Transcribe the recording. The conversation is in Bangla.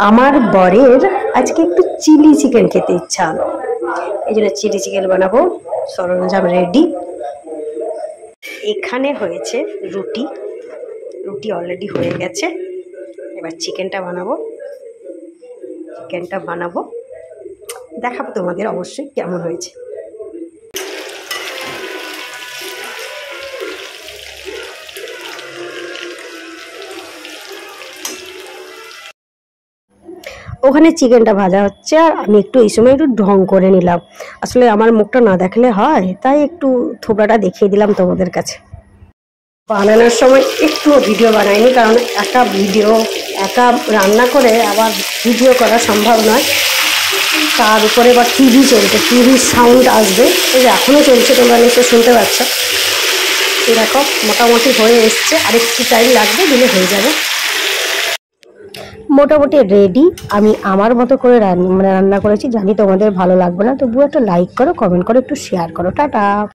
আমার বরের আজকে একটু চিলি চিকেন খেতে ইচ্ছা হলো, এই জন্য চিলি চিকেন বানাবো। সরঞ্জাম রেডি। এখানে হয়েছে রুটি, রুটি অলরেডি হয়ে গেছে। এবার চিকেনটা বানাবো, দেখাবো তোমাদের অবশ্যই কেমন হয়েছে। ওখানে চিকেনটা ভাজা হচ্ছে আর আমি একটু এই সময় একটু ঢং করে নিলাম। আসলে আমার মুখটা না দেখলে হয়, তাই একটু থোবড়াটা দেখিয়ে দিলাম তোমাদের কাছে। বানানোর সময় একটুও ভিডিও বানাইনি, কারণ একা রান্না করে আবার ভিডিও করা সম্ভব নয়। তার উপরে আবার টিভি চলছে, টিভির সাউন্ড আসবে, এই যে এখনও চলছে, তোমরা নিশ্চয় শুনতে পাচ্ছ। দেখো মোটামুটি হয়ে এসছে, আরেকটু টাইম লাগবে, দিলে হয়ে যাবে। মোটামুটি রেডি। আমি আমার মতো করে রান্না করেছি, জানি তোমাদের ভালো লাগবে না, তবুও একটা লাইক করো, কমেন্ট করো, একটু শেয়ার করো। টাটা।